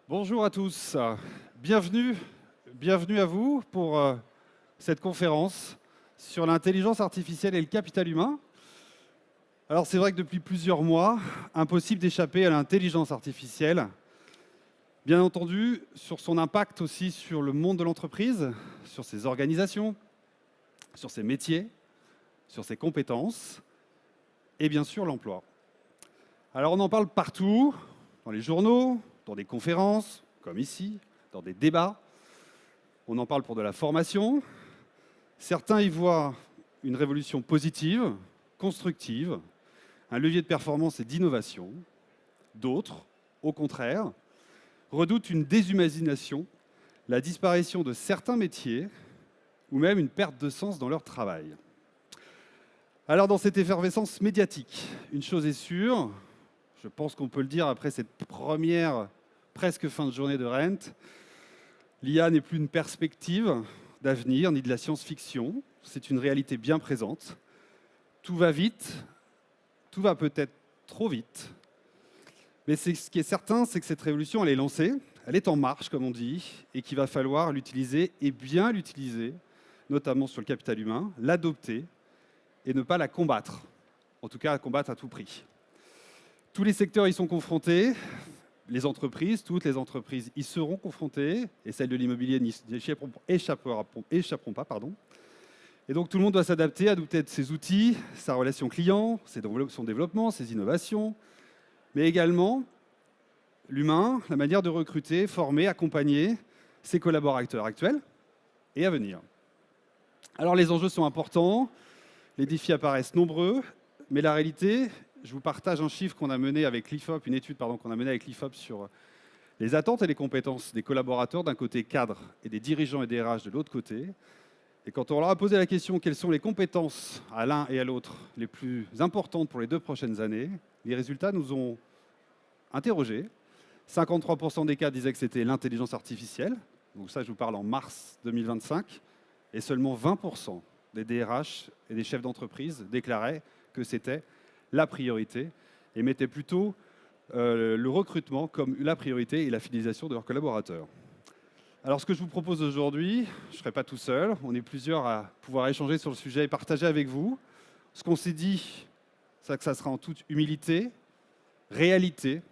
Bonjour à tous, bienvenue à vous pour cette conférence sur l'intelligence artificielle et le capital humain. Alors c'est vrai que depuis plusieurs mois, impossible d'échapper à l'intelligence artificielle. Bien entendu, sur son impact aussi sur le monde de l'entreprise, sur ses organisations, sur ses métiers, sur ses compétences et bien sûr l'emploi. Alors on en parle partout, dans les journaux, dans des conférences, comme ici, dans des débats. On en parle pour de la formation. Certains y voient une révolution positive, constructive, un levier de performance et d'innovation. D'autres, au contraire, redoutent une déshumanisation, la disparition de certains métiers ou même une perte de sens dans leur travail. Alors dans cette effervescence médiatique, une chose est sûre, je pense qu'on peut le dire après cette première presque fin de journée de Rent, l'IA n'est plus une perspective d'avenir ni de la science-fiction, c'est une réalité bien présente. Tout va vite, tout va peut-être trop vite, mais ce qui est certain, c'est que cette révolution, elle est lancée, elle est en marche, comme on dit, et qu'il va falloir l'utiliser et bien l'utiliser, notamment sur le capital humain, l'adopter et ne pas la combattre, en tout cas la combattre à tout prix. Tous les secteurs y sont confrontés, les entreprises, toutes les entreprises y seront confrontées, et celles de l'immobilier n'y échapperont pas. Et donc tout le monde doit s'adapter, adopter ses outils, sa relation client, son développement, ses innovations, mais également l'humain, la manière de recruter, former, accompagner ses collaborateurs actuels et à venir. Alors les enjeux sont importants, les défis apparaissent nombreux, mais la réalité, je vous partage un chiffre qu'on a mené avec l'IFOP, une étude qu'on a menée avec l'IFOP sur les attentes et les compétences des collaborateurs d'un côté cadre et des dirigeants et des RH de l'autre côté. Et quand on leur a posé la question quelles sont les compétences à l'un et à l'autre les plus importantes pour les 2 prochaines années, les résultats nous ont interrogés. 53% des cas disaient que c'était l'intelligence artificielle, donc ça je vous parle en mars 2025, et seulement 20% des DRH et des chefs d'entreprise déclaraient que c'était la priorité et mettaient plutôt le recrutement comme la priorité et la fidélisation de leurs collaborateurs. Alors ce que je vous propose aujourd'hui, je ne serai pas tout seul, on est plusieurs à pouvoir échanger sur le sujet et partager avec vous. Ce qu'on s'est dit, c'est que ça sera en toute humilité, réalité.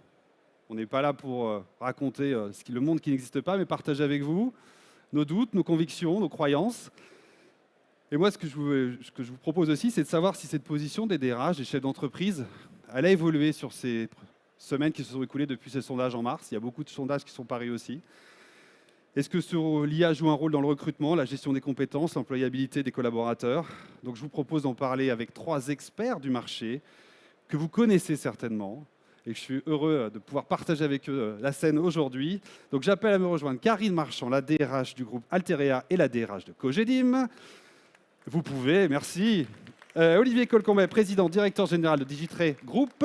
On n'est pas là pour raconter le monde qui n'existe pas, mais partager avec vous nos doutes, nos convictions, nos croyances. Et moi, ce que je vous propose aussi, c'est de savoir si cette position des DRH, des chefs d'entreprise, elle a évolué sur ces semaines qui se sont écoulées depuis ces sondages en mars. Il y a beaucoup de sondages qui sont parus aussi. Est-ce que l'IA joue un rôle dans le recrutement, la gestion des compétences, l'employabilité des collaborateurs? Donc je vous propose d'en parler avec 3 experts du marché que vous connaissez certainement et que je suis heureux de pouvoir partager avec eux la scène aujourd'hui. Donc j'appelle à me rejoindre Karine Marchand, la DRH du groupe Alterea et la DRH de Cogedim. Vous pouvez, merci. Olivier Colcombet, président, directeur général de Digitray Group.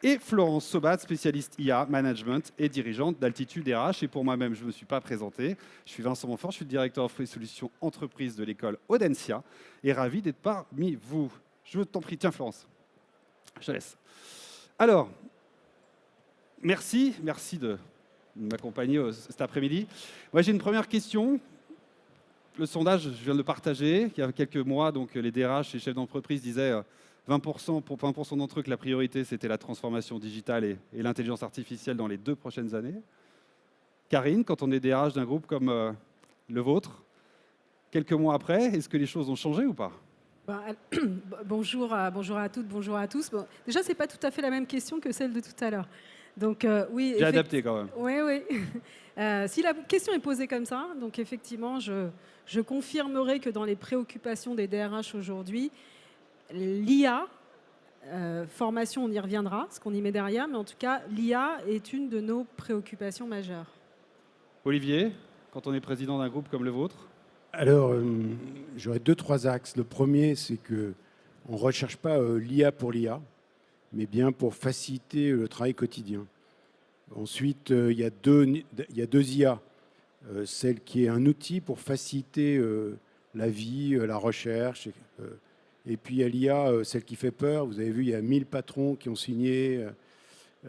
Et Florence Sobat, spécialiste IA, management et dirigeante d'Altitude RH. Et pour moi-même, je ne me suis pas présenté. Je suis Vincent Monfort, je suis le directeur offre et solutions entreprises de l'école Audencia. Et ravi d'être parmi vous. Je t'en prie, tiens Florence, je te laisse. Alors, merci de m'accompagner cet après-midi. Moi, j'ai une première question. Le sondage, je viens de le partager. Il y a quelques mois, donc, les DRH et chefs d'entreprise disaient 20%, pour 20% d'entre eux que la priorité, c'était la transformation digitale et l'intelligence artificielle dans les 2 prochaines années. Karine, quand on est DRH d'un groupe comme le vôtre, quelques mois après, est-ce que les choses ont changé ou pas? Bonjour à toutes, bonjour à tous. Bon, déjà, ce n'est pas tout à fait la même question que celle de tout à l'heure. Donc, oui, J'ai adapté quand même. Oui. Si la question est posée comme ça, donc effectivement, je confirmerai que dans les préoccupations des DRH aujourd'hui, l'IA, formation, on y reviendra, ce qu'on y met derrière, mais en tout cas, l'IA est une de nos préoccupations majeures. Olivier, quand on est président d'un groupe comme le vôtre? Alors, j'aurais 2-3 axes. Le premier, c'est qu'on ne recherche pas l'IA pour l'IA, mais bien pour faciliter le travail quotidien. Ensuite, il y a deux IA. Celle qui est un outil pour faciliter la vie, la recherche. Et puis, il y a l'IA, celle qui fait peur. Vous avez vu, il y a 1000 patrons qui ont signé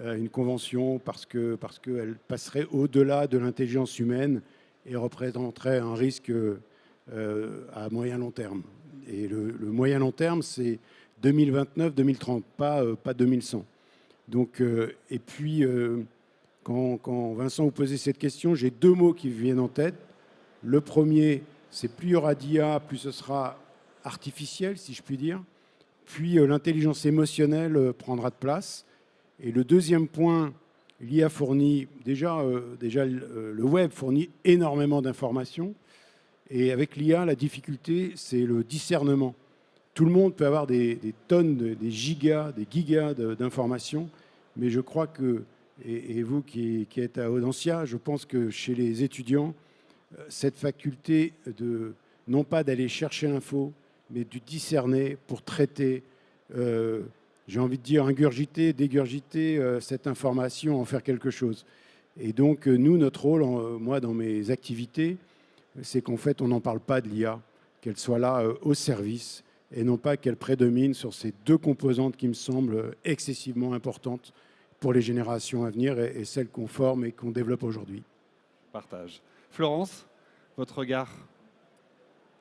une convention parce qu'elle passerait au-delà de l'intelligence humaine et représenterait un risque à moyen long terme. Et le moyen long terme, c'est 2029-2030, pas 2100. Donc, et puis, quand Vincent vous posait cette question, j'ai deux mots qui me viennent en tête. Le premier, c'est plus il y aura d'IA, plus ce sera artificiel, si je puis dire. Puis l'intelligence émotionnelle prendra de place. Et le deuxième point, l'IA fournit déjà le web fournit énormément d'informations. Et avec l'IA, la difficulté, c'est le discernement. Tout le monde peut avoir des tonnes, des gigas d'informations, mais je crois que, et vous qui êtes à Audencia, je pense que chez les étudiants, cette faculté de, non pas d'aller chercher l'info, mais de discerner pour traiter, j'ai envie de dire ingurgiter, dégurgiter cette information, en faire quelque chose. Et donc, nous, notre rôle, moi, dans mes activités, c'est qu'en fait, on n'en parle pas de l'IA, qu'elle soit là au service, et non pas qu'elle prédomine sur ces deux composantes qui me semblent excessivement importantes pour les générations à venir et celles qu'on forme et qu'on développe aujourd'hui. Partage. Florence, votre regard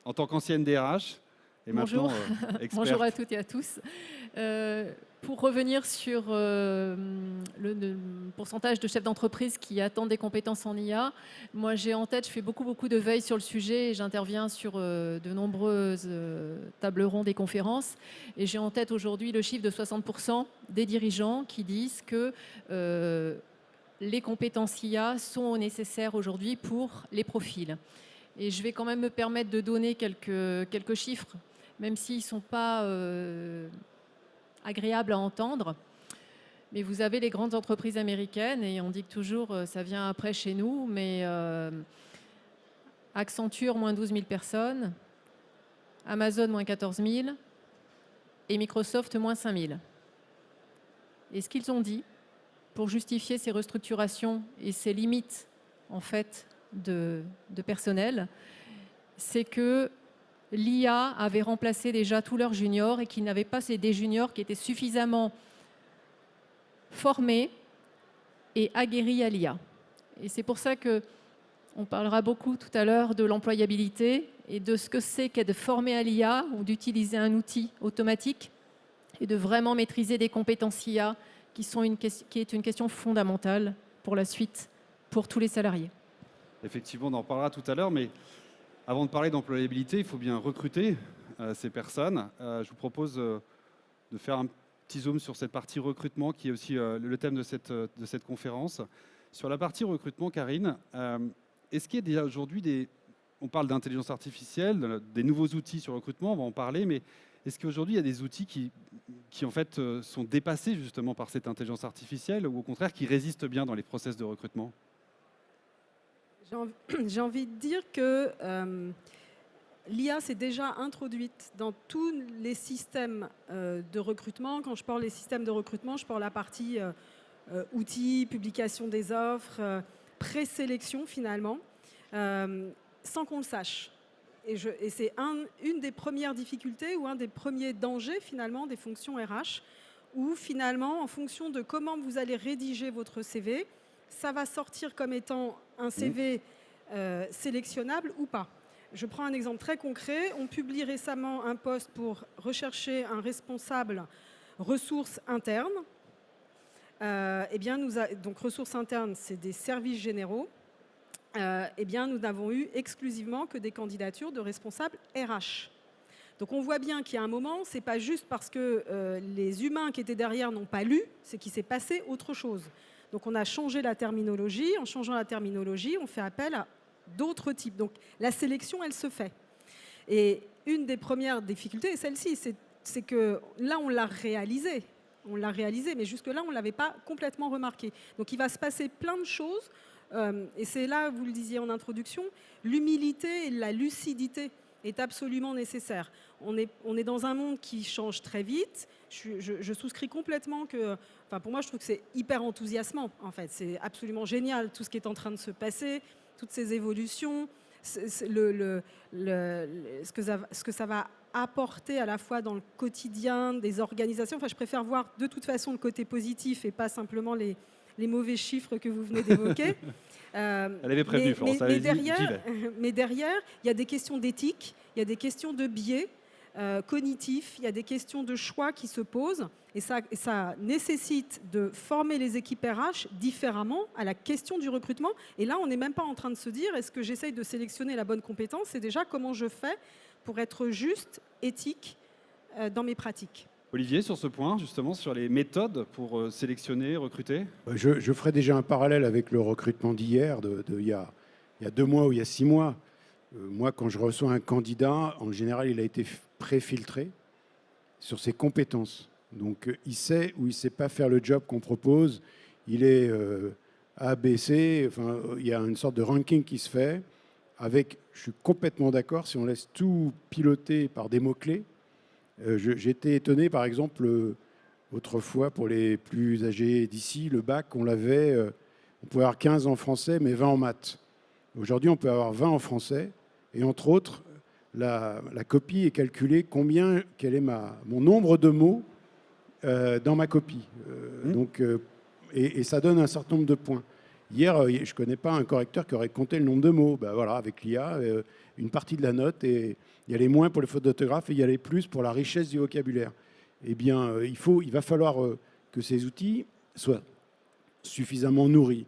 en tant qu'ancienne DRH et Bonjour. maintenant experte. Bonjour à toutes et à tous. Pour revenir sur le pourcentage de chefs d'entreprise qui attendent des compétences en IA, moi j'ai en tête, je fais beaucoup de veille sur le sujet et j'interviens sur de nombreuses tables rondes et conférences. Et j'ai en tête aujourd'hui le chiffre de 60% des dirigeants qui disent que les compétences IA sont nécessaires aujourd'hui pour les profils. Et je vais quand même me permettre de donner quelques chiffres, même s'ils ne sont pas agréables à entendre. Mais vous avez les grandes entreprises américaines, et on dit que toujours ça vient après chez nous, mais Accenture, moins 12 000 personnes, Amazon, moins 14 000, et Microsoft, moins 5 000. Et ce qu'ils ont dit, pour justifier ces restructurations et ces limites, en fait, de personnel, c'est que l'IA avait remplacé déjà tous leurs juniors et qu'ils n'avaient pas des juniors qui étaient suffisamment formés et aguerris à l'IA. Et c'est pour ça qu'on parlera beaucoup tout à l'heure de l'employabilité et de ce que c'est qu'être formé à l'IA ou d'utiliser un outil automatique et de vraiment maîtriser des compétences IA qui est une question fondamentale pour la suite, pour tous les salariés. Effectivement, on en parlera tout à l'heure, mais avant de parler d'employabilité, il faut bien recruter ces personnes. Je vous propose de faire un petit zoom sur cette partie recrutement, qui est aussi le thème de cette conférence. Sur la partie recrutement, Karine, est-ce qu'il y a déjà aujourd'hui on parle d'intelligence artificielle, des nouveaux outils sur le recrutement, on va en parler, mais est-ce qu'aujourd'hui il y a des outils qui en fait sont dépassés justement par cette intelligence artificielle ou au contraire qui résistent bien dans les process de recrutement ? J'ai envie de dire que l'IA s'est déjà introduite dans tous les systèmes de recrutement. Quand je parle des systèmes de recrutement, je parle de la partie outils, publication des offres, présélection finalement, sans qu'on le sache. Et c'est une des premières difficultés ou un des premiers dangers finalement des fonctions RH, où finalement, en fonction de comment vous allez rédiger votre CV, ça va sortir comme étant un CV sélectionnable ou pas. Je prends un exemple très concret. On publie récemment un poste pour rechercher un responsable ressources internes. Donc ressources internes, c'est des services généraux. Nous n'avons eu exclusivement que des candidatures de responsables RH. Donc on voit bien qu'il y a un moment, ce n'est pas juste parce que les humains qui étaient derrière n'ont pas lu, c'est qu'il s'est passé autre chose. Donc on a changé la terminologie. En changeant la terminologie, on fait appel à d'autres types. Donc la sélection, elle se fait. Et une des premières difficultés est celle-ci, c'est que là, on l'a réalisé. On l'a réalisé, mais jusque-là, on ne l'avait pas complètement remarqué. Donc il va se passer plein de choses. Et c'est là, vous le disiez en introduction, l'humilité et la lucidité est absolument nécessaire. On est dans un monde qui change très vite. Je souscris complètement que... Enfin, pour moi, je trouve que c'est hyper enthousiasmant, en fait. C'est absolument génial, tout ce qui est en train de se passer, toutes ces évolutions, ce que ça va apporter à la fois dans le quotidien des organisations. Enfin, je préfère voir de toute façon le côté positif et pas simplement les mauvais chiffres que vous venez d'évoquer. Elle avait prévenu, Florence. Allez-y, j'y vais. Mais derrière, il y a des questions d'éthique, il y a des questions de biais cognitifs, il y a des questions de choix qui se posent. Et ça nécessite de former les équipes RH différemment à la question du recrutement. Et là, on n'est même pas en train de se dire, est-ce que j'essaye de sélectionner la bonne compétence? C'est déjà comment je fais pour être juste, éthique dans mes pratiques. Olivier, sur ce point, justement, sur les méthodes pour sélectionner, recruter? Je ferai déjà un parallèle avec le recrutement d'hier, il y a 2 mois ou il y a 6 mois. Moi, quand je reçois un candidat, en général, il a été pré-filtré sur ses compétences. Donc, il sait ou il ne sait pas faire le job qu'on propose. Il est A, B, C. Enfin, il y a une sorte de ranking qui se fait. Je suis complètement d'accord, si on laisse tout piloter par des mots-clés. J'étais étonné, par exemple, autrefois, pour les plus âgés d'ici, le bac, on pouvait avoir 15 en français, mais 20 en maths. Aujourd'hui, on peut avoir 20 en français. Et entre autres, la copie est calculée quel est mon nombre de mots dans ma copie. Et ça donne un certain nombre de points. Hier, je ne connais pas un correcteur qui aurait compté le nombre de mots. Ben voilà, avec l'IA, une partie de la note, et il y a les moins pour les fautes d'orthographe et il y a les plus pour la richesse du vocabulaire. Eh bien, il va falloir que ces outils soient suffisamment nourris.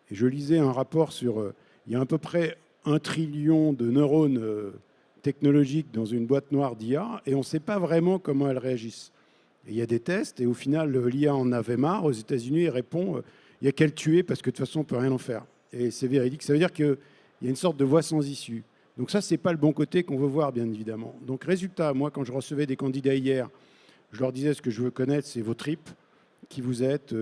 Et je lisais un rapport il y a à peu près 1 trillion de neurones technologiques dans une boîte noire d'IA et on ne sait pas vraiment comment elles réagissent. Et il y a des tests et au final, l'IA en avait marre. Aux États-Unis, il répond il n'y a qu'à le tuer parce que de toute façon, on ne peut rien en faire. Et c'est véridique. Ça veut dire qu'il y a une sorte de voie sans issue. Donc ça, ce n'est pas le bon côté qu'on veut voir, bien évidemment. Donc résultat, moi, quand je recevais des candidats hier, je leur disais ce que je veux connaître, c'est vos tripes, qui vous êtes,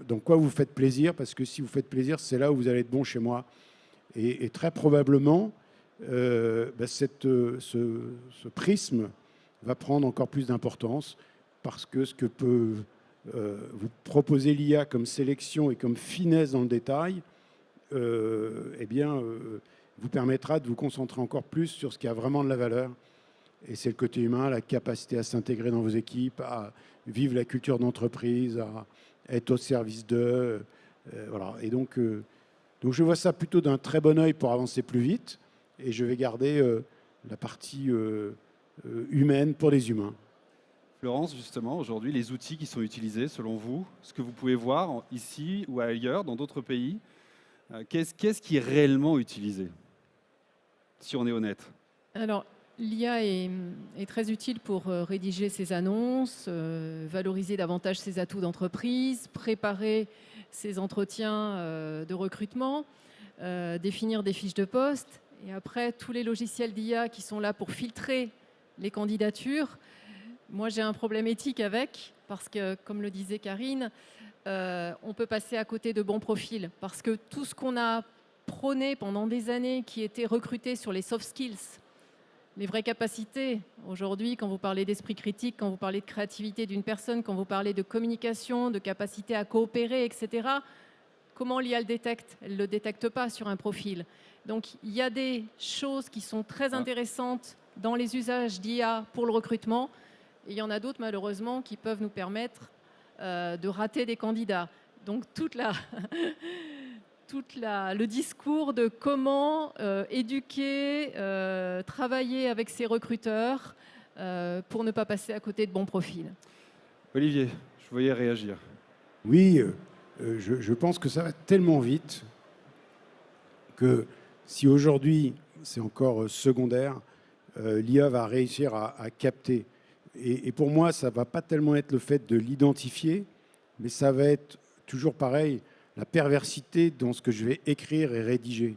dans quoi vous faites plaisir, parce que si vous faites plaisir, c'est là où vous allez être bon chez moi. Et très probablement, ce prisme va prendre encore plus d'importance parce que ce que peut vous proposer l'IA comme sélection et comme finesse dans le détail, vous permettra de vous concentrer encore plus sur ce qui a vraiment de la valeur. Et c'est le côté humain, la capacité à s'intégrer dans vos équipes, à vivre la culture d'entreprise, à être au service d'eux. Voilà. Et donc, je vois ça plutôt d'un très bon œil pour avancer plus vite. Et je vais garder la partie humaine pour les humains. Florence, justement, aujourd'hui, les outils qui sont utilisés, selon vous, ce que vous pouvez voir ici ou ailleurs, dans d'autres pays, qu'est-ce qui est réellement utilisé, si on est honnête? Alors, l'IA est très utile pour rédiger ses annonces, valoriser davantage ses atouts d'entreprise, préparer ses entretiens de recrutement, définir des fiches de poste. Et après, tous les logiciels d'IA qui sont là pour filtrer les candidatures, moi j'ai un problème éthique avec, parce que, comme le disait Karine, on peut passer à côté de bons profils. Parce que tout ce qu'on a prôné pendant des années, qui était recruté sur les soft skills, les vraies capacités, aujourd'hui, quand vous parlez d'esprit critique, quand vous parlez de créativité d'une personne, quand vous parlez de communication, de capacité à coopérer, etc., comment l'IA le détecte? Elle ne le détecte pas sur un profil. Donc, il y a des choses qui sont très intéressantes dans les usages d'IA pour le recrutement. Et il y en a d'autres, malheureusement, qui peuvent nous permettre de rater des candidats. Donc, le discours de comment éduquer, travailler avec ses recruteurs pour ne pas passer à côté de bons profils. Olivier, je voyais réagir. Oui, je pense que ça va tellement vite que si aujourd'hui, c'est encore secondaire, l'IA va réussir à capter. Et pour moi, ça ne va pas tellement être le fait de l'identifier, mais ça va être toujours pareil, la perversité dans ce que je vais écrire et rédiger.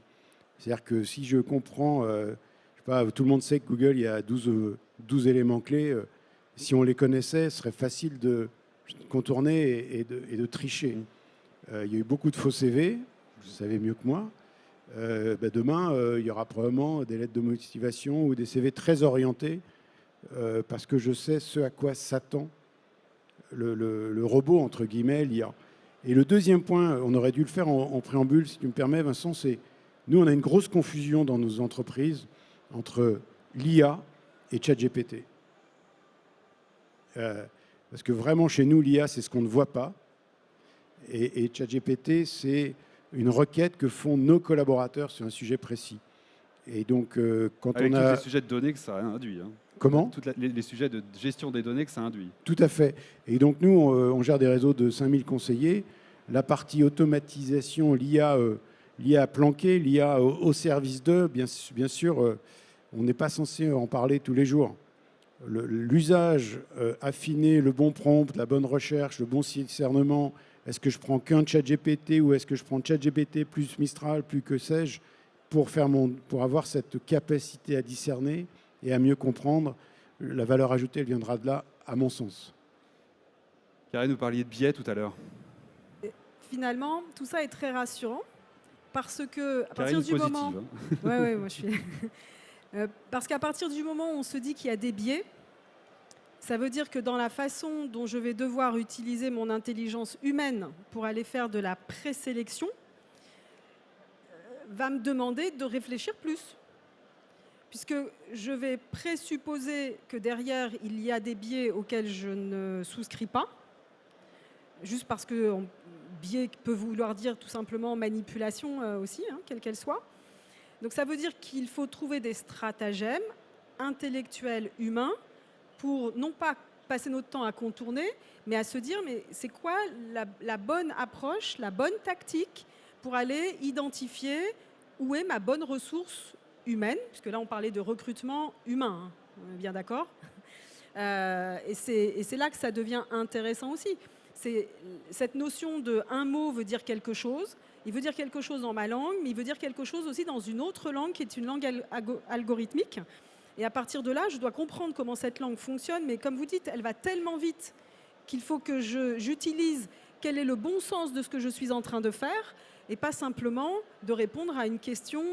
C'est-à-dire que si je comprends, je sais pas, tout le monde sait que Google, il y a 12 éléments clés. Si on les connaissait, ce serait facile de contourner et de tricher. Il y a eu beaucoup de faux CV, vous savez mieux que moi. Demain, il y aura probablement des lettres de motivation ou des CV très orientés parce que je sais ce à quoi s'attend le robot, entre guillemets, l'IA. Et le deuxième point, on aurait dû le faire en préambule, si tu me permets, Vincent, c'est nous, on a une grosse confusion dans nos entreprises entre l'IA et ChatGPT. Parce que vraiment, chez nous, l'IA, c'est ce qu'on ne voit pas. Et ChatGPT, c'est une requête que font nos collaborateurs sur un sujet précis. Et donc, quand Avec on tous a... les sujets de données que ça induit. Hein. Comment ? Les sujets de gestion des données que ça induit. Tout à fait. Et donc, nous, on gère des réseaux de 5000 conseillers. La partie automatisation, l'IA planquée, l'IA au service d'eux, bien sûr, on n'est pas censé en parler tous les jours. L'usage affiné, le bon prompt, la bonne recherche, le bon discernement, est-ce que je prends qu'un ChatGPT ou est-ce que je prends ChatGPT plus Mistral, plus que sais-je, pour avoir cette capacité à discerner et à mieux comprendre, la valeur ajoutée, elle viendra de là, à mon sens. Karine, vous parliez de biais tout à l'heure. Finalement, tout ça est très rassurant parce que à Karine partir du positive. moment, Hein. ouais, moi je suis, parce qu'à partir du moment où on se dit qu'il y a des biais, ça veut dire que dans la façon dont je vais devoir utiliser mon intelligence humaine pour aller faire de la présélection, va me demander de réfléchir plus. Puisque je vais présupposer que derrière, il y a des biais auxquels je ne souscris pas, juste parce que biais peut vouloir dire tout simplement manipulation aussi, hein, quelle qu'elle soit. Donc ça veut dire qu'il faut trouver des stratagèmes intellectuels humains pour non pas passer notre temps à contourner, mais à se dire mais c'est quoi la bonne approche, la bonne tactique pour aller identifier où est ma bonne ressource humaine, puisque là on parlait de recrutement humain, hein, on est bien d'accord. Et c'est là que ça devient intéressant aussi. C'est cette notion de un mot veut dire quelque chose, il veut dire quelque chose dans ma langue, mais il veut dire quelque chose aussi dans une autre langue qui est une langue algorithmique. Et à partir de là, je dois comprendre comment cette langue fonctionne, mais comme vous dites, elle va tellement vite qu'il faut que j'utilise quel est le bon sens de ce que je suis en train de faire, et pas simplement de répondre à une question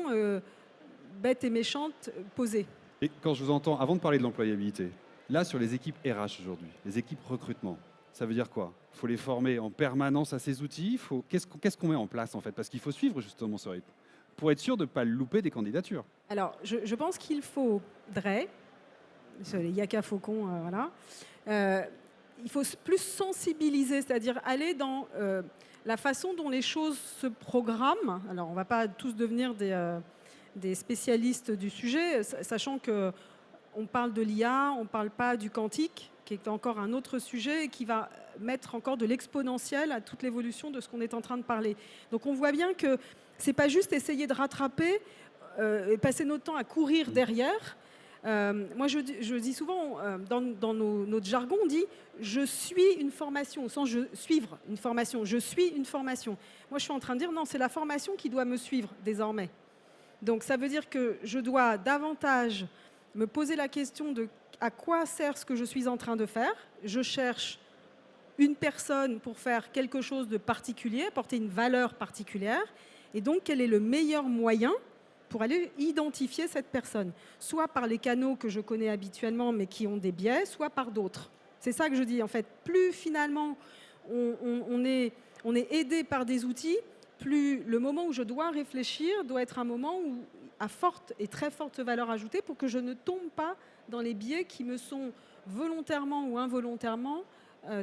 bête et méchante posée. Et quand je vous entends, avant de parler de l'employabilité, là sur les équipes RH aujourd'hui, les équipes recrutement, ça veut dire quoi? Il faut les former en permanence à ces outils. Qu'est-ce qu'on met en place en fait? Parce qu'il faut suivre justement ce rythme pour être sûr de ne pas louper des candidatures. Alors, je pense qu'il faudrait, les Yaka Faucon, voilà, il faut plus sensibiliser, c'est-à-dire aller dans la façon dont les choses se programment. Alors, on ne va pas tous devenir des spécialistes du sujet, sachant qu'on parle de l'IA, on ne parle pas du quantique, qui est encore un autre sujet et qui va mettre encore de l'exponentiel à toute l'évolution de ce qu'on est en train de parler. Donc on voit bien que ce n'est pas juste essayer de rattraper et passer notre temps à courir derrière. Moi, je dis souvent, dans notre jargon, on dit « je suis une formation », au sens « suivre une formation »,« je suis une formation ». Moi, je suis en train de dire « non, c'est la formation qui doit me suivre désormais ». Donc ça veut dire que je dois davantage me poser la question de à quoi sert ce que je suis en train de faire. Je cherche une personne pour faire quelque chose de particulier, apporter une valeur particulière. Et donc, quel est le meilleur moyen pour aller identifier cette personne? Soit par les canaux que je connais habituellement, mais qui ont des biais, soit par d'autres. C'est ça que je dis. En fait, plus finalement on est aidé par des outils, plus le moment où je dois réfléchir doit être un moment où à forte et très forte valeur ajoutée pour que je ne tombe pas dans les biais qui me sont volontairement ou involontairement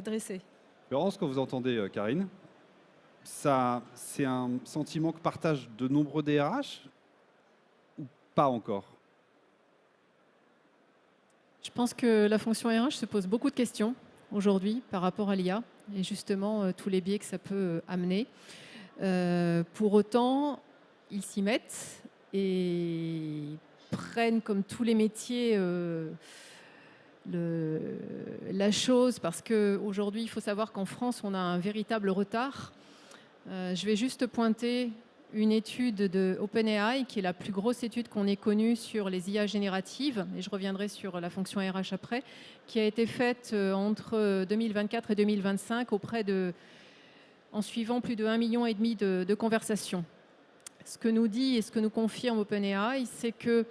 dressés. Laurence, quand vous entendez Karine, ça, c'est un sentiment que partagent de nombreux DRH ou pas encore? Je pense que la fonction RH se pose beaucoup de questions aujourd'hui par rapport à l'IA et justement tous les biais que ça peut amener. Pour autant, ils s'y mettent et prennent comme tous les métiers la chose, parce qu'aujourd'hui, il faut savoir qu'en France, on a un véritable retard. Je vais juste pointer une étude de OpenAI, qui est la plus grosse étude qu'on ait connue sur les IA génératives, et je reviendrai sur la fonction RH après, qui a été faite entre 2024 et 2025 en suivant plus de 1,5 million de conversations. Ce que nous dit et ce que nous confirme OpenAI, c'est que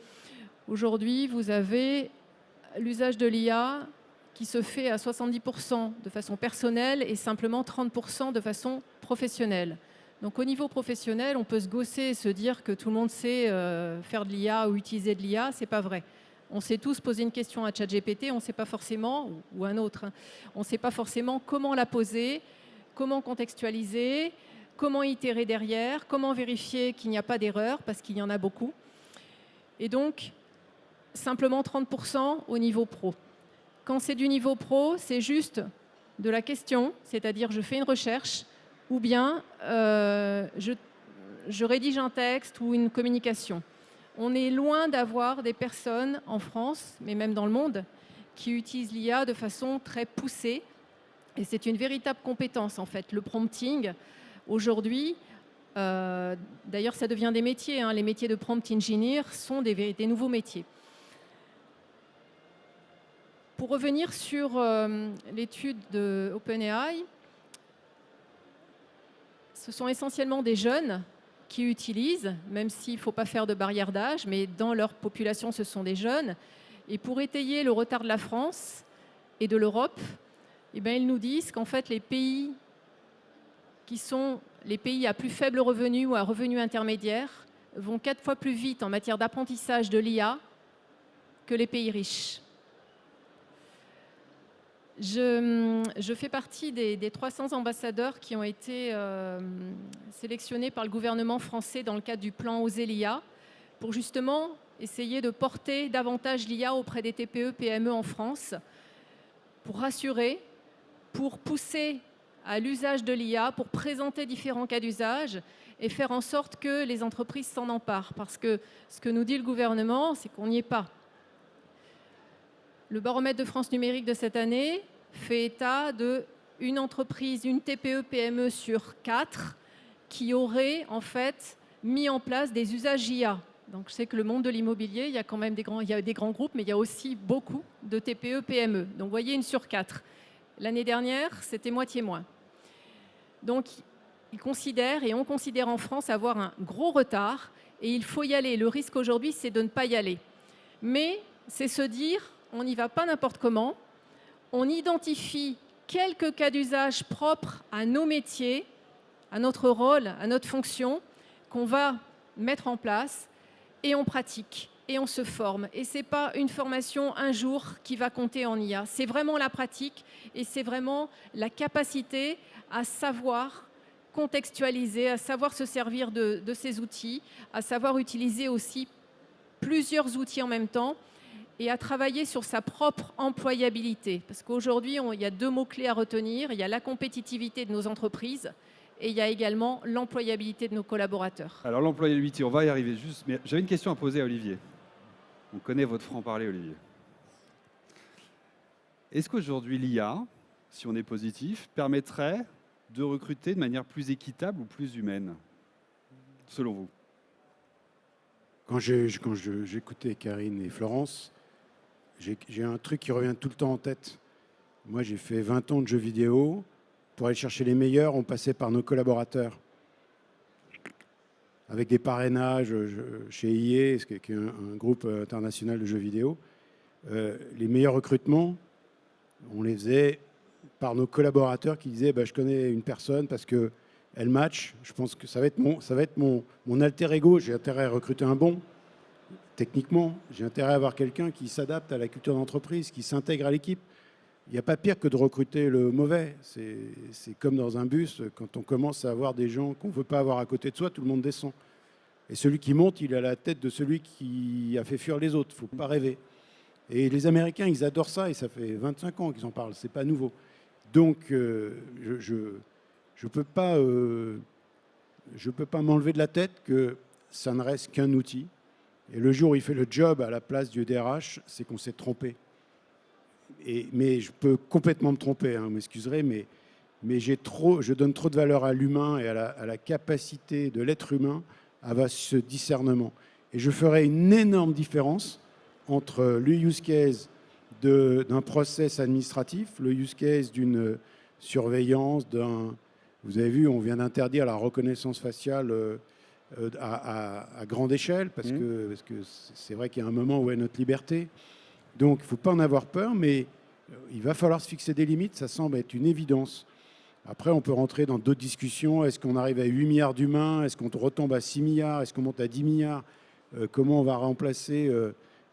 aujourd'hui, vous avez l'usage de l'IA qui se fait à 70% de façon personnelle et simplement 30% de façon professionnelle. Donc au niveau professionnel, on peut se gausser et se dire que tout le monde sait faire de l'IA ou utiliser de l'IA, c'est pas vrai. On s'est tous posé une question à ChatGPT, on ne sait pas forcément, ou un autre, hein, on ne sait pas forcément comment la poser, comment contextualiser, comment itérer derrière, comment vérifier qu'il n'y a pas d'erreur, parce qu'il y en a beaucoup. Et donc, simplement 30% au niveau pro. Quand c'est du niveau pro, c'est juste de la question, c'est-à-dire je fais une recherche, ou bien je rédige un texte ou une communication. On est loin d'avoir des personnes en France, mais même dans le monde, qui utilisent l'IA de façon très poussée. Et c'est une véritable compétence, en fait. Le prompting, aujourd'hui, d'ailleurs, ça devient des métiers. Hein. Les métiers de prompt engineer sont des nouveaux métiers. Pour revenir sur l'étude de OpenAI, ce sont essentiellement des jeunes qui utilisent, même s'il ne faut pas faire de barrière d'âge, mais dans leur population, ce sont des jeunes. Et pour étayer le retard de la France et de l'Europe, eh bien, ils nous disent qu'en fait, les pays qui sont les pays à plus faible revenu ou à revenu intermédiaire vont 4 fois plus vite en matière d'apprentissage de l'IA que les pays riches. Je fais partie des 300 ambassadeurs qui ont été sélectionnés par le gouvernement français dans le cadre du plan Oser l'IA pour justement essayer de porter davantage l'IA auprès des TPE, PME en France, pour rassurer, pour pousser à l'usage de l'IA, pour présenter différents cas d'usage et faire en sorte que les entreprises s'en emparent. Parce que ce que nous dit le gouvernement, c'est qu'on n'y est pas. Le baromètre de France Numérique de cette année fait état d'une entreprise, une TPE-PME sur 4 qui aurait en fait mis en place des usages IA. Donc je sais que le monde de l'immobilier, il y a quand même des grands groupes, mais il y a aussi beaucoup de TPE-PME. Donc vous voyez, 1 sur 4. L'année dernière, c'était moitié moins. Donc ils considèrent, et on considère en France, avoir un gros retard, et il faut y aller. Le risque aujourd'hui, c'est de ne pas y aller. Mais c'est se dire, on n'y va pas n'importe comment, on identifie quelques cas d'usage propres à nos métiers, à notre rôle, à notre fonction, qu'on va mettre en place, et on pratique, et on se forme. Et ce n'est pas une formation un jour qui va compter en IA, c'est vraiment la pratique, et c'est vraiment la capacité à savoir contextualiser, à savoir se servir de ces outils, à savoir utiliser aussi plusieurs outils en même temps, et à travailler sur sa propre employabilité. Parce qu'aujourd'hui, il y a 2 mots-clés à retenir. Il y a la compétitivité de nos entreprises et il y a également l'employabilité de nos collaborateurs. Alors l'employabilité, on va y arriver juste. Mais j'avais une question à poser à Olivier. On connaît votre franc-parler, Olivier. Est-ce qu'aujourd'hui, l'IA, si on est positif, permettrait de recruter de manière plus équitable ou plus humaine, selon vous? Quand j'écoutais Karine et Florence, j'ai un truc qui revient tout le temps en tête. Moi, j'ai fait 20 ans de jeux vidéo. Pour aller chercher les meilleurs, on passait par nos collaborateurs. Avec des parrainages chez EA, qui est un groupe international de jeux vidéo. Les meilleurs recrutements, on les faisait par nos collaborateurs qui disaient je connais une personne parce qu'elle match. Je pense que ça va être mon alter ego. J'ai intérêt à recruter un bon. Techniquement, j'ai intérêt à avoir quelqu'un qui s'adapte à la culture d'entreprise, qui s'intègre à l'équipe. Il n'y a pas pire que de recruter le mauvais. C'est comme dans un bus, quand on commence à avoir des gens qu'on ne veut pas avoir à côté de soi, tout le monde descend. Et celui qui monte, il a la tête de celui qui a fait fuir les autres. Il ne faut pas rêver. Et les Américains, ils adorent ça, et ça fait 25 ans qu'ils en parlent. Ce n'est pas nouveau. Donc, je ne peux pas m'enlever de la tête que ça ne reste qu'un outil. Et le jour où il fait le job à la place du DRH, c'est qu'on s'est trompé. Mais je peux complètement me tromper, hein, vous m'excuserez, mais je donne trop de valeur à l'humain et à la capacité de l'être humain à avoir ce discernement. Et je ferai une énorme différence entre le use case d'un process administratif, le use case d'une surveillance, vous avez vu, on vient d'interdire la reconnaissance faciale à grande échelle, parce que c'est vrai qu'il y a un moment où est notre liberté. Donc, il ne faut pas en avoir peur, mais il va falloir se fixer des limites. Ça semble être une évidence. Après, on peut rentrer dans d'autres discussions. Est-ce qu'on arrive à 8 milliards d'humains? Est-ce qu'on retombe à 6 milliards? Est-ce qu'on monte à 10 milliards? Comment on va remplacer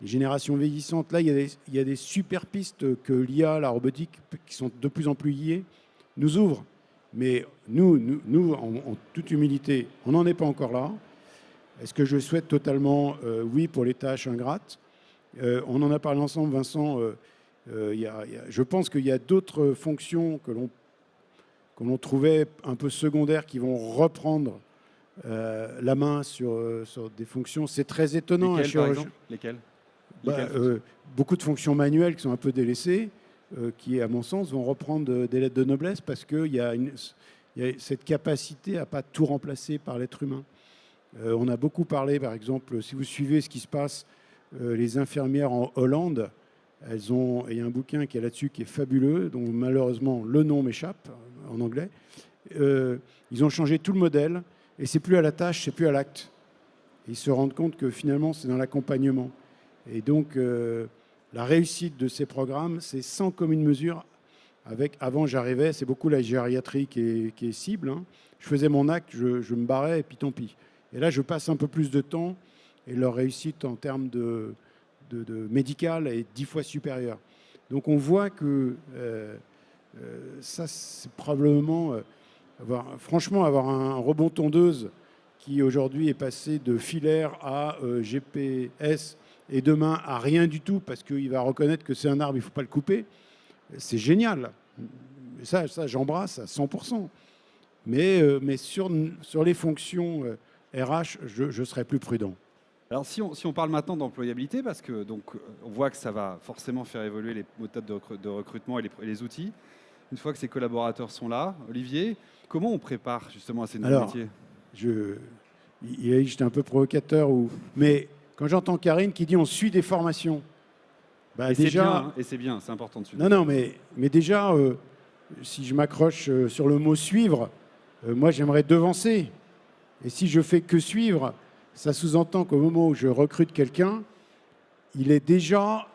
les générations vieillissantes. Là, il y a des super pistes que l'IA, la robotique, qui sont de plus en plus liées, nous ouvrent. Mais nous en toute humilité, on n'en est pas encore là. Est-ce que je souhaite totalement oui pour les tâches ingrates? On en a parlé ensemble, Vincent. Je pense qu'il y a d'autres fonctions que l'on trouvait un peu secondaires qui vont reprendre la main sur des fonctions. C'est très étonnant. Lesquelles, par exemple? Lesquelles? Beaucoup de fonctions manuelles qui sont un peu délaissées, qui, à mon sens, vont reprendre des lettres de noblesse parce qu'il y a cette capacité à ne pas tout remplacer par l'être humain. On a beaucoup parlé, par exemple, si vous suivez ce qui se passe, les infirmières en Hollande, il y a un bouquin qui est là-dessus qui est fabuleux, dont malheureusement le nom m'échappe en anglais. Ils ont changé tout le modèle et c'est plus à la tâche, c'est plus à l'acte. Ils se rendent compte que finalement c'est dans l'accompagnement. Et donc la réussite de ces programmes, c'est sans commune mesure. Avant j'arrivais, c'est beaucoup la gériatrie qui est cible. Hein. Je faisais mon acte, je me barrais et puis tant pis. Et là je passe un peu plus de temps et leur réussite en termes de médical est 10 fois supérieure. Donc on voit que ça c'est probablement... franchement, avoir un rebond tondeuse qui aujourd'hui est passé de filaire à GPS et demain à rien du tout parce qu'il va reconnaître que c'est un arbre, il ne faut pas le couper, c'est génial. Ça j'embrasse à 100%. Mais sur les fonctions RH, je serais plus prudent. Alors si on parle maintenant d'employabilité, parce que donc, on voit que ça va forcément faire évoluer les méthodes de recrutement et les outils. Une fois que ces collaborateurs sont là, Olivier, comment on prépare justement à ces nouveaux métiers? J'étais un peu provocateur, mais quand j'entends Karine qui dit on suit des formations, bah déjà, c'est bien, c'est important de suivre. Non, mais déjà, si je m'accroche sur le mot suivre, moi j'aimerais devancer. Et si je fais que suivre, ça sous-entend qu'au moment où je recrute quelqu'un, il est déjà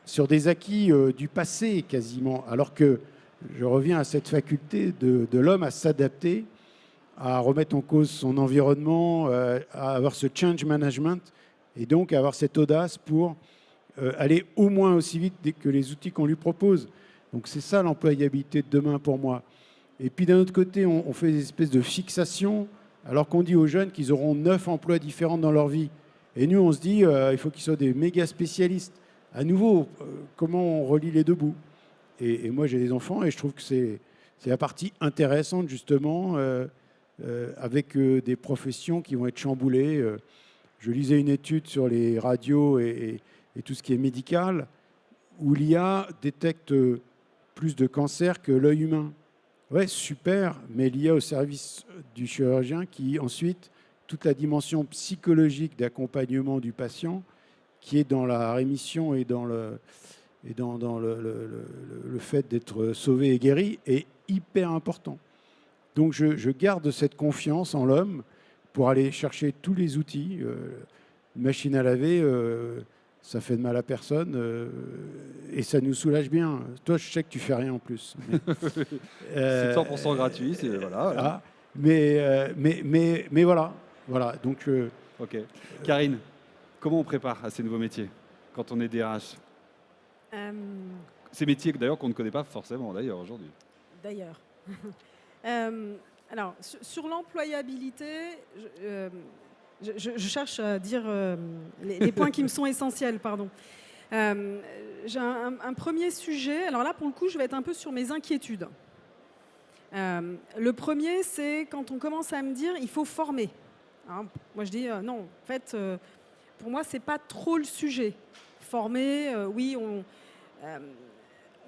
sur des acquis du passé quasiment, alors que je reviens à cette faculté de l'homme à s'adapter, à remettre en cause son environnement, à avoir ce change management et donc à avoir cette audace pour aller au moins aussi vite que les outils qu'on lui propose. Donc c'est ça l'employabilité de demain pour moi. Et puis d'un autre côté, on fait des espèces de fixations alors qu'on dit aux jeunes qu'ils auront 9 emplois différents dans leur vie. Et nous, on se dit il faut qu'ils soient des méga spécialistes. À nouveau, comment on relie les deux bouts? Et moi, j'ai des enfants et je trouve que c'est la partie intéressante, justement, avec des professions qui vont être chamboulées. Je lisais une étude sur les radios et tout ce qui est médical, où l'IA détecte plus de cancers que l'œil humain. Ouais, super, mais l'IA au service du chirurgien qui, ensuite, toute la dimension psychologique d'accompagnement du patient, qui est dans la rémission et dans le fait d'être sauvé et guéri, est hyper important. Donc je garde cette confiance en l'homme pour aller chercher tous les outils. Une machine à laver, ça fait de mal à personne et ça nous soulage bien. Toi, je sais que tu fais rien en plus. C'est 100% gratuit, c'est voilà. Mais voilà. Donc, ok. Karine, comment on prépare à ces nouveaux métiers quand on est DRH? Ces métiers d'ailleurs qu'on ne connaît pas forcément d'ailleurs aujourd'hui. D'ailleurs. Alors, sur l'employabilité, je cherche à dire les points qui me sont essentiels, pardon. J'ai un premier sujet. Alors là, pour le coup, je vais être un peu sur mes inquiétudes. Le premier, c'est quand on commence à me dire il faut former. Hein, moi, je dis non. En fait, pour moi, c'est pas trop le sujet. Former, oui, on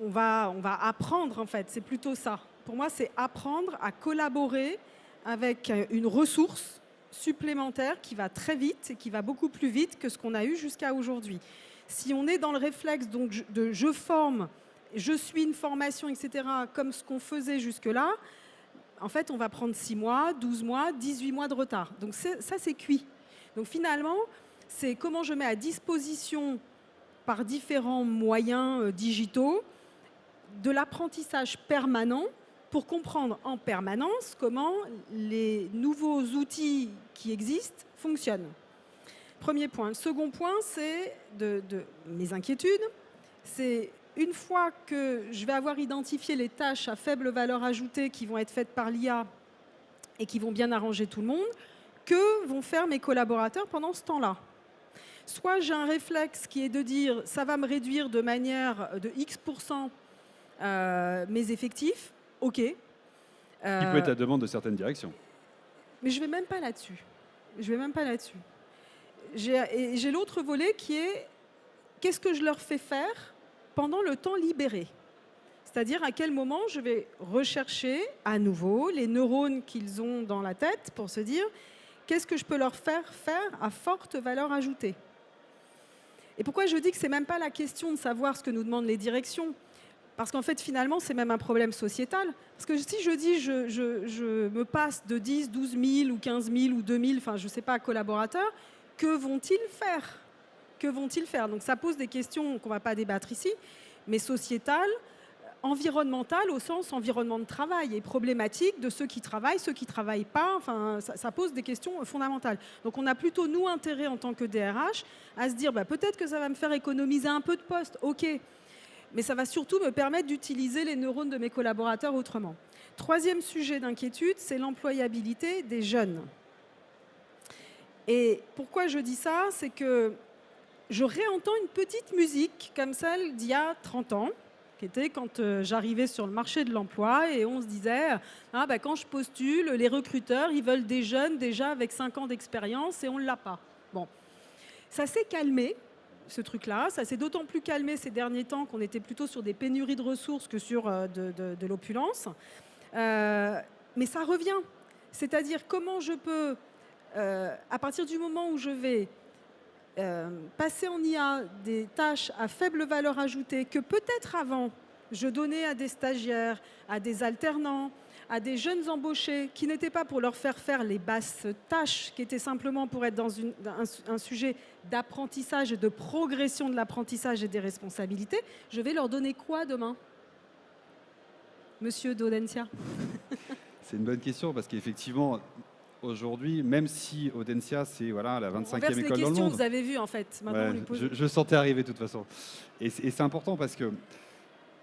va apprendre, en fait. C'est plutôt ça. Pour moi, c'est apprendre à collaborer avec une ressource supplémentaire qui va très vite et qui va beaucoup plus vite que ce qu'on a eu jusqu'à aujourd'hui. Si on est dans le réflexe donc, de je forme, je suis une formation, etc., comme ce qu'on faisait jusque-là, en fait, on va prendre 6 mois, 12 mois, 18 mois de retard. Donc ça, c'est cuit. Donc finalement, c'est comment je mets à disposition par différents moyens digitaux de l'apprentissage permanent pour comprendre en permanence comment les nouveaux outils qui existent fonctionnent. Premier point. Le second point, c'est de mes inquiétudes. C'est une fois que je vais avoir identifié les tâches à faible valeur ajoutée qui vont être faites par l'IA et qui vont bien arranger tout le monde, que vont faire mes collaborateurs pendant ce temps-là? Soit j'ai un réflexe qui est de dire ça va me réduire de manière de X% mes effectifs, ok. Qui peut être la demande de certaines directions. Mais je ne vais même pas là-dessus. J'ai l'autre volet qui est qu'est-ce que je leur fais faire pendant le temps libéré? C'est-à-dire à quel moment je vais rechercher à nouveau les neurones qu'ils ont dans la tête pour se dire qu'est-ce que je peux leur faire à forte valeur ajoutée? Et pourquoi je dis que ce n'est même pas la question de savoir ce que nous demandent les directions? Parce qu'en fait, finalement, c'est même un problème sociétal. Parce que si je dis je me passe de 10, 12 000 ou 15 000 ou 2 000, enfin je ne sais pas, collaborateurs, que vont-ils faire? Donc ça pose des questions qu'on ne va pas débattre ici, mais sociétales, environnementales au sens environnement de travail et problématiques de ceux qui travaillent pas. Enfin, ça pose des questions fondamentales. Donc on a plutôt, nous, intérêt en tant que DRH à se dire peut-être que ça va me faire économiser un peu de postes, ok. Mais ça va surtout me permettre d'utiliser les neurones de mes collaborateurs autrement. Troisième sujet d'inquiétude, c'est l'employabilité des jeunes. Et pourquoi je dis ça? C'est que je réentends une petite musique comme celle d'il y a 30 ans, qui était quand j'arrivais sur le marché de l'emploi et on se disait quand je postule, les recruteurs, ils veulent des jeunes déjà avec 5 ans d'expérience et on ne l'a pas. Bon, ça s'est calmé. Ce truc-là, ça s'est d'autant plus calmé ces derniers temps qu'on était plutôt sur des pénuries de ressources que sur de l'opulence. Mais ça revient. C'est-à-dire comment je peux, à partir du moment où je vais passer en IA des tâches à faible valeur ajoutée que peut-être avant je donnais à des stagiaires, à des alternants, à des jeunes embauchés qui n'étaient pas pour leur faire les basses tâches, qui étaient simplement pour être dans un sujet d'apprentissage et de progression de l'apprentissage et des responsabilités, je vais leur donner quoi demain? Monsieur Daudencia? C'est une bonne question parce qu'effectivement, aujourd'hui, même si Audencia, c'est la 25e école dans le monde. Vous avez vu en fait. Maintenant, on lui pose... je sentais arriver de toute façon. Et c'est important parce que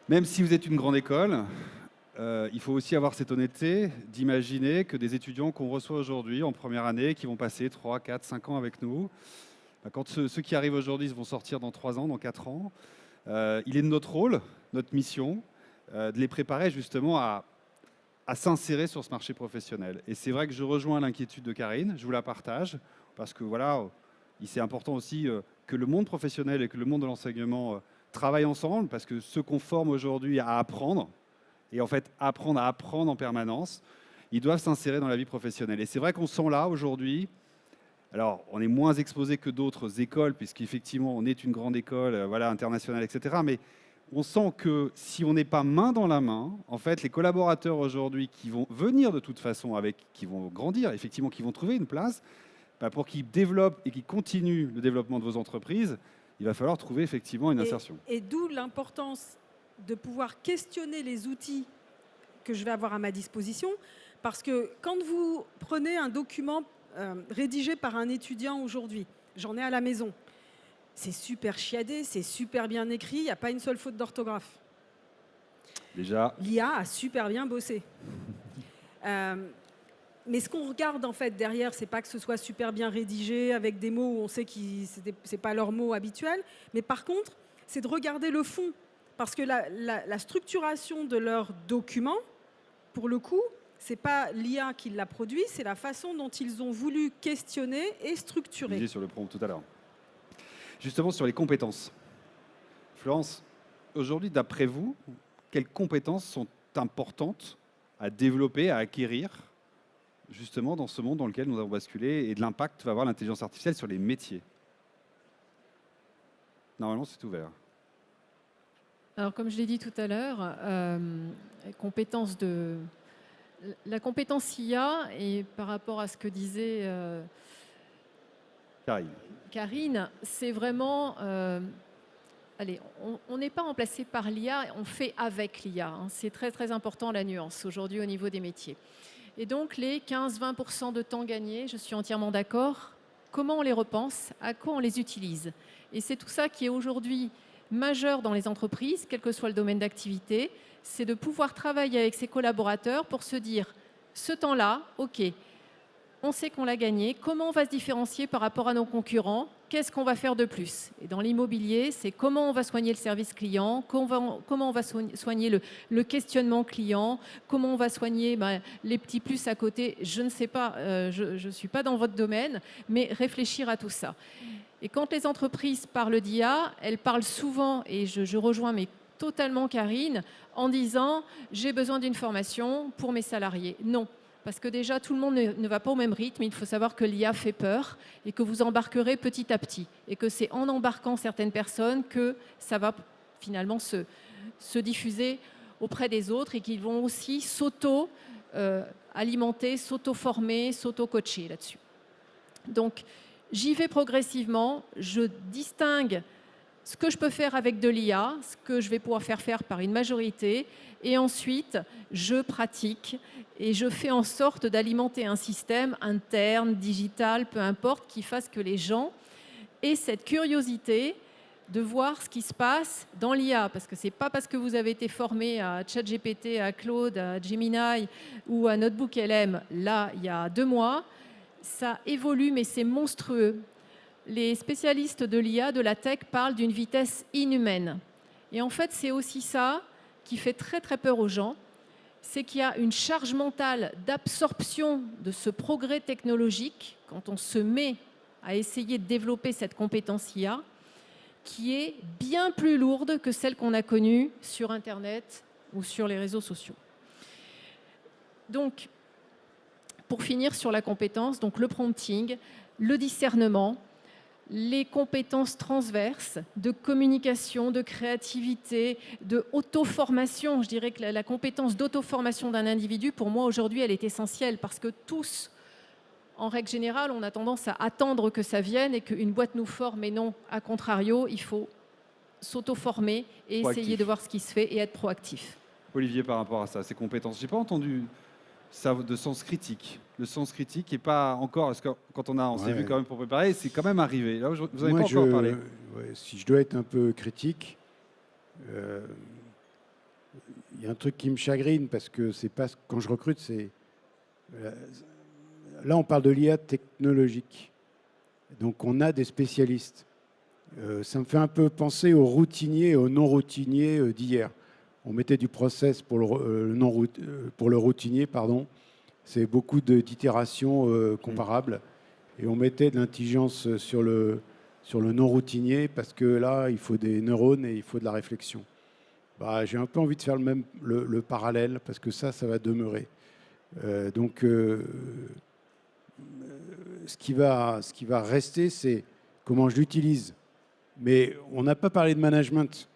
même si vous êtes une grande école, il faut aussi avoir cette honnêteté d'imaginer que des étudiants qu'on reçoit aujourd'hui en première année, qui vont passer 3, 4, 5 ans avec nous, quand ceux qui arrivent aujourd'hui vont sortir dans 3 ans, dans 4 ans, il est de notre rôle, notre mission, de les préparer justement à s'insérer sur ce marché professionnel. Et c'est vrai que je rejoins l'inquiétude de Karine, je vous la partage, parce que c'est important aussi que le monde professionnel et que le monde de l'enseignement travaillent ensemble, parce que ceux qu'on forme aujourd'hui à apprendre, et en fait apprendre à apprendre en permanence, ils doivent s'insérer dans la vie professionnelle. Et c'est vrai qu'on sent là aujourd'hui, alors on est moins exposé que d'autres écoles, puisqu'effectivement on est une grande école internationale, etc. Mais on sent que si on n'est pas main dans la main, en fait les collaborateurs aujourd'hui qui vont venir de toute façon, qui vont grandir, effectivement qui vont trouver une place, pour qu'ils développent et qu'ils continuent le développement de vos entreprises, il va falloir trouver effectivement une insertion. Et d'où l'importance de pouvoir questionner les outils que je vais avoir à ma disposition. Parce que quand vous prenez un document rédigé par un étudiant aujourd'hui, j'en ai à la maison, c'est super chiadé, c'est super bien écrit, il n'y a pas une seule faute d'orthographe. Déjà. L'IA a super bien bossé. Mais ce qu'on regarde en fait derrière, c'est pas que ce soit super bien rédigé avec des mots où on sait que c'est pas leurs mots habituels, mais par contre, c'est de regarder le fond. Parce que la structuration de leurs documents, pour le coup, c'est pas l'IA qui l'a produit, c'est la façon dont ils ont voulu questionner et structurer. Je disais sur le prompt tout à l'heure. Justement sur les compétences. Florence, aujourd'hui, d'après vous, quelles compétences sont importantes à développer, à acquérir, justement dans ce monde dans lequel nous avons basculé et de l'impact que va avoir l'intelligence artificielle sur les métiers? Normalement, c'est ouvert. Alors, comme je l'ai dit tout à l'heure, la compétence IA, et par rapport à ce que disait Karine, c'est vraiment... on n'est pas remplacé par l'IA, on fait avec l'IA. Hein. C'est très, très important la nuance aujourd'hui au niveau des métiers. Et donc, les 15-20% de temps gagné, je suis entièrement d'accord, comment on les repense, à quoi on les utilise. Et c'est tout ça qui est aujourd'hui majeur dans les entreprises, quel que soit le domaine d'activité, c'est de pouvoir travailler avec ses collaborateurs pour se dire, ce temps-là, OK, on sait qu'on l'a gagné, comment on va se différencier par rapport à nos concurrents, qu'est-ce qu'on va faire de plus? Et dans l'immobilier, c'est comment on va soigner le service client, comment on va soigner le questionnement client, comment on va soigner les petits plus à côté, je ne sais pas, je ne suis pas dans votre domaine, mais réfléchir à tout ça. Et quand les entreprises parlent d'IA, elles parlent souvent, et je rejoins mais totalement Karine, en disant « j'ai besoin d'une formation pour mes salariés ». Non. Parce que déjà, tout le monde ne va pas au même rythme. Il faut savoir que l'IA fait peur et que vous embarquerez petit à petit. Et que c'est en embarquant certaines personnes que ça va finalement se diffuser auprès des autres et qu'ils vont aussi s'auto-alimenter, s'auto-former, s'auto-coacher là-dessus. Donc, j'y vais progressivement. Je distingue ce que je peux faire avec de l'IA, ce que je vais pouvoir faire par une majorité, et ensuite, je pratique et je fais en sorte d'alimenter un système interne, digital, peu importe, qui fasse que les gens aient cette curiosité de voir ce qui se passe dans l'IA. Parce que ce n'est pas parce que vous avez été formé à ChatGPT, à Claude, à Gemini ou à Notebook LM, là, il y a 2 mois, ça évolue, mais c'est monstrueux. Les spécialistes de l'IA, de la tech, parlent d'une vitesse inhumaine. Et en fait, c'est aussi ça qui fait très très peur aux gens, c'est qu'il y a une charge mentale d'absorption de ce progrès technologique, quand on se met à essayer de développer cette compétence IA, qui est bien plus lourde que celle qu'on a connue sur Internet ou sur les réseaux sociaux. Donc, pour finir sur la compétence, donc le prompting, le discernement, les compétences transverses de communication, de créativité, de auto-formation. Je dirais que la compétence d'auto-formation d'un individu, pour moi, aujourd'hui, elle est essentielle parce que tous, en règle générale, on a tendance à attendre que ça vienne et qu'une boîte nous forme, et non, à contrario, il faut s'auto-former et essayer de voir ce qui se fait et être proactif. Olivier, par rapport à ça, ces compétences, je n'ai pas entendu ça de sens critique. Le sens critique n'est pas encore, parce que quand on s'est vu quand même pour préparer, c'est quand même arrivé. Là, vous n'avez pas encore parlé. Si je dois être un peu critique, il y a un truc qui me chagrine parce que c'est pas quand je recrute, c'est là on parle de l'IA technologique, donc on a des spécialistes. Ça me fait un peu penser aux routiniers et aux non-routiniers d'hier. On mettait du process pour le routinier, pardon. C'est beaucoup d'itérations comparables. Et on mettait de l'intelligence sur le non-routinier parce que là, il faut des neurones et il faut de la réflexion. J'ai un peu envie de faire le parallèle parce que ça va demeurer. Ce qui va rester, c'est comment je l'utilise. Mais on n'a pas parlé de management.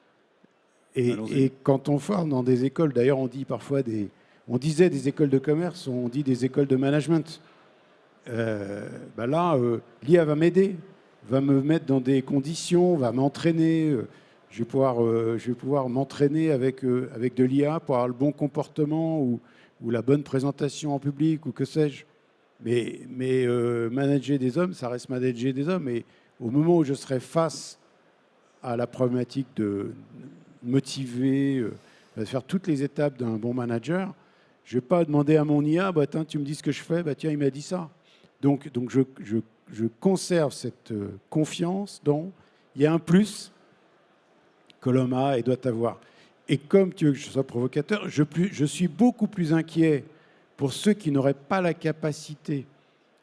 Et quand on forme dans des écoles, d'ailleurs on dit parfois on disait des écoles de commerce, on dit des écoles de management. L'IA va m'aider, va me mettre dans des conditions, va m'entraîner. Je vais pouvoir m'entraîner avec de l'IA pour avoir le bon comportement ou la bonne présentation en public ou que sais-je. Mais manager des hommes, ça reste manager des hommes. Et au moment où je serai face à la problématique de motiver, de faire toutes les étapes d'un bon manager, je ne vais pas demander à mon IA, tu me dis ce que je fais, tiens, il m'a dit ça. Donc je conserve cette confiance dont il y a un plus que l'homme a et doit avoir. Et comme tu veux que je sois provocateur, je suis beaucoup plus inquiet pour ceux qui n'auraient pas la capacité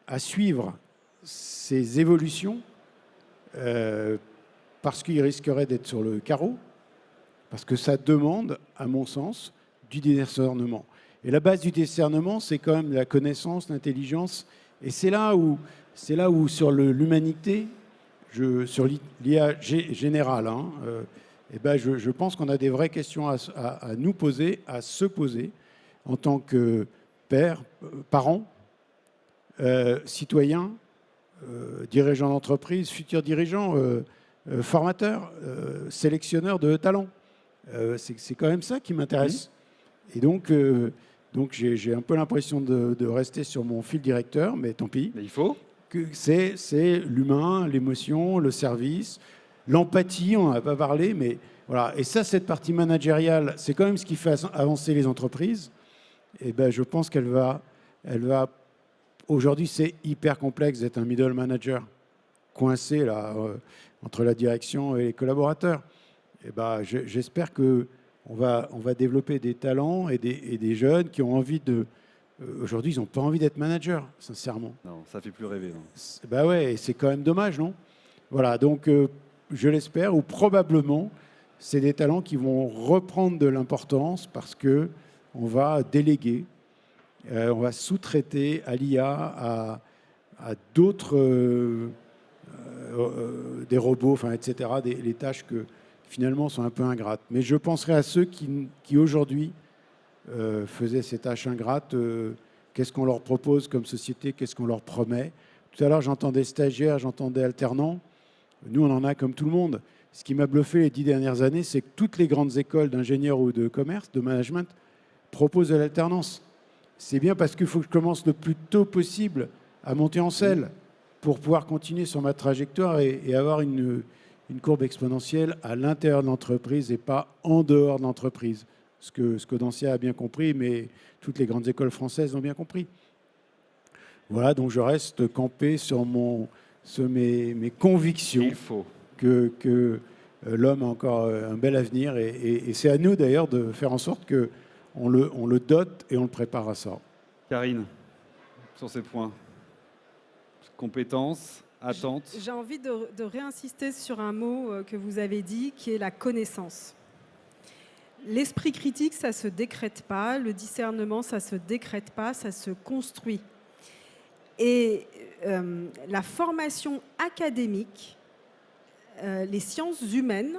à suivre ces évolutions parce qu'ils risqueraient d'être sur le carreau, parce que ça demande, à mon sens, du discernement. Et la base du discernement, c'est quand même la connaissance, l'intelligence. Et c'est là où sur l'humanité, sur l'IA générale, je pense qu'on a des vraies questions à nous poser, à se poser, en tant que père, parents, citoyens, dirigeants d'entreprise, futurs dirigeants, formateurs, sélectionneurs de talents. C'est quand même ça qui m'intéresse. Et donc j'ai un peu l'impression de rester sur mon fil directeur, mais tant pis. Mais il faut. c'est l'humain, l'émotion, le service, l'empathie, on n'en a pas parlé, mais voilà. Et ça, cette partie managériale, c'est quand même ce qui fait avancer les entreprises. Et ben, je pense qu'elle va... Aujourd'hui, c'est hyper complexe d'être un middle manager coincé là, entre la direction et les collaborateurs. Et ben, j'espère qu'on va développer des talents et des jeunes qui ont envie de... Aujourd'hui, ils n'ont pas envie d'être manager, sincèrement. Non, ça fait plus rêver. Non. Ben ouais, c'est quand même dommage, non? Voilà, donc je l'espère, ou probablement, c'est des talents qui vont reprendre de l'importance parce que on va déléguer, on va sous-traiter à l'IA, à d'autres, des robots, enfin, etc., les tâches que finalement sont un peu ingrates. Mais je penserai à ceux qui aujourd'hui faisaient ces tâches ingrates. Qu'est-ce qu'on leur propose comme société? Qu'est-ce qu'on leur promet? Tout à l'heure, j'entendais stagiaires, j'entendais alternants. Nous, on en a comme tout le monde. Ce qui m'a bluffé les 10 dernières années, c'est que toutes les grandes écoles d'ingénieurs ou de commerce, de management, proposent de l'alternance. C'est bien parce qu'il faut que je commence le plus tôt possible à monter en selle pour pouvoir continuer sur ma trajectoire et avoir une courbe exponentielle à l'intérieur de l'entreprise et pas en dehors de l'entreprise. Ce que Dancia a bien compris, mais toutes les grandes écoles françaises l'ont bien compris. Voilà, donc je reste campé sur mes convictions. Il faut. Que l'homme a encore un bel avenir et c'est à nous d'ailleurs de faire en sorte qu'on le dote et on le prépare à ça. Karine, sur ces points. Compétences, attentes. J'ai envie de réinsister sur un mot que vous avez dit, qui est la connaissance. L'esprit critique, ça ne se décrète pas. Le discernement, ça ne se décrète pas, ça se construit. Et la formation académique, les sciences humaines,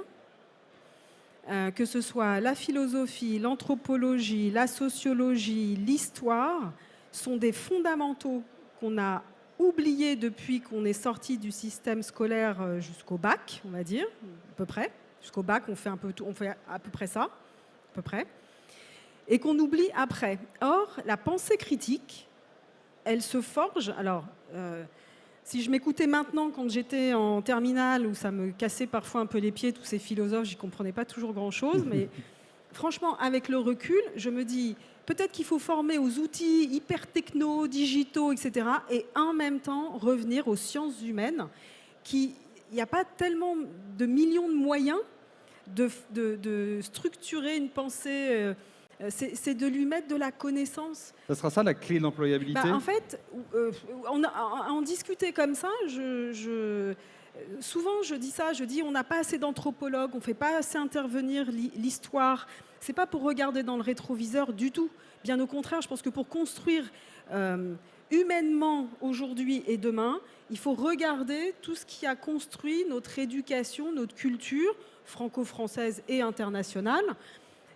que ce soit la philosophie, l'anthropologie, la sociologie, l'histoire, sont des fondamentaux qu'on a oubliés depuis qu'on est sorti du système scolaire jusqu'au bac, on va dire, à peu près. Jusqu'au bac, on fait à peu près ça, à peu près, et qu'on oublie après. Or, la pensée critique, elle se forge. Alors, si je m'écoutais maintenant quand j'étais en terminale, où ça me cassait parfois un peu les pieds, tous ces philosophes, j'y comprenais pas toujours grand-chose, mais franchement, avec le recul, je me dis, peut-être qu'il faut former aux outils hyper techno, digitaux, etc., et en même temps revenir aux sciences humaines, il n'y a pas tellement de millions de moyens de structurer une pensée. C'est de lui mettre de la connaissance. Ça sera ça la clé de l'employabilité? En fait, en discuter comme ça, souvent je dis ça, je dis on n'a pas assez d'anthropologues, on ne fait pas assez intervenir l'histoire. Ce n'est pas pour regarder dans le rétroviseur du tout. Bien au contraire, je pense que pour construire humainement aujourd'hui et demain, il faut regarder tout ce qui a construit notre éducation, notre culture franco-française et internationale,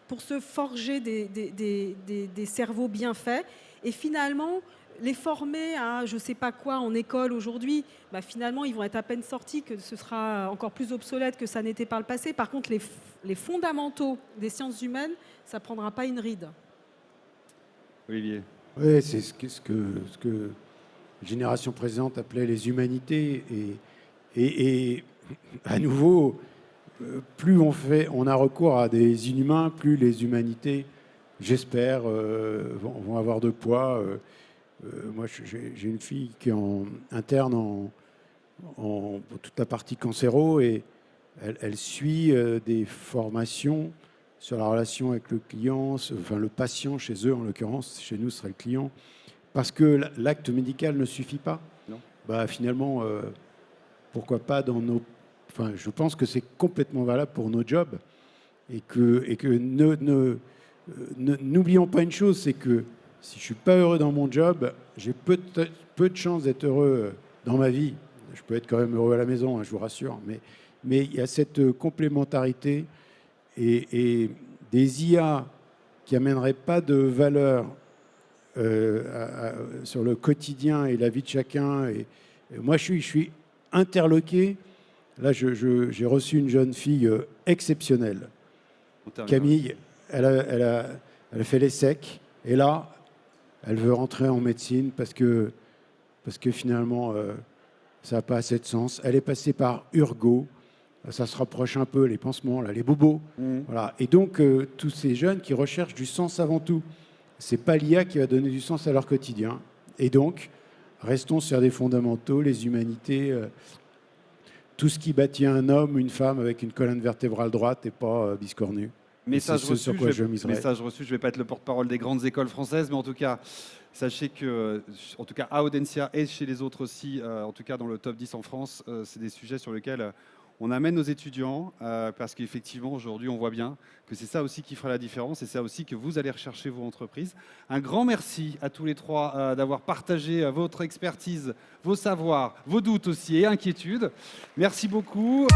pour se forger des cerveaux bien faits. Et finalement, les former à je ne sais pas quoi en école aujourd'hui, finalement, ils vont être à peine sortis, que ce sera encore plus obsolète que ça n'était par le passé. Par contre, les fondamentaux des sciences humaines, ça ne prendra pas une ride. Olivier. Oui, c'est ce que la génération précédente appelait les humanités. Et à nouveau... plus on a recours à des inhumains, plus les humanités, j'espère, vont avoir de poids. Moi, j'ai une fille qui est interne pour toute la partie cancéro et elle suit des formations sur la relation avec le client, enfin le patient chez eux en l'occurrence, chez nous ce serait le client, parce que l'acte médical ne suffit pas. Non. Finalement, pourquoi pas dans nos... Enfin, je pense que c'est complètement valable pour nos jobs et que n'oublions pas une chose, c'est que si je suis pas heureux dans mon job, j'ai peu de chances d'être heureux dans ma vie. Je peux être quand même heureux à la maison, je vous rassure, mais il y a cette complémentarité et des IA qui amèneraient pas de valeur sur le quotidien et la vie de chacun. Et moi, je suis interloqué. Là, j'ai reçu une jeune fille exceptionnelle. Camille, elle a fait l'ESSEC. Et là, elle veut rentrer en médecine parce que parce que finalement, ça n'a pas assez de sens. Elle est passée par Urgo, ça se rapproche un peu, les pansements, là, les bobos. Voilà. Et donc, tous ces jeunes qui recherchent du sens avant tout. Ce n'est pas l'IA qui va donner du sens à leur quotidien. Et donc, restons sur des fondamentaux, les humanités, tout ce qui bâtit un homme, une femme avec une colonne vertébrale droite et pas biscornue. Message C'est ce reçu, sur quoi je miserai. message reçu, je ne vais pas être le porte-parole des grandes écoles françaises, mais en tout cas, sachez que, en tout cas, à Audencia et chez les autres aussi, en tout cas dans le top 10 en France, c'est des sujets sur lesquels on amène nos étudiants, parce qu'effectivement, aujourd'hui, on voit bien que c'est ça aussi qui fera la différence et c'est ça aussi que vous allez rechercher vos entreprises. Un grand merci à tous les trois d'avoir partagé votre expertise, vos savoirs, vos doutes aussi et inquiétudes. Merci beaucoup.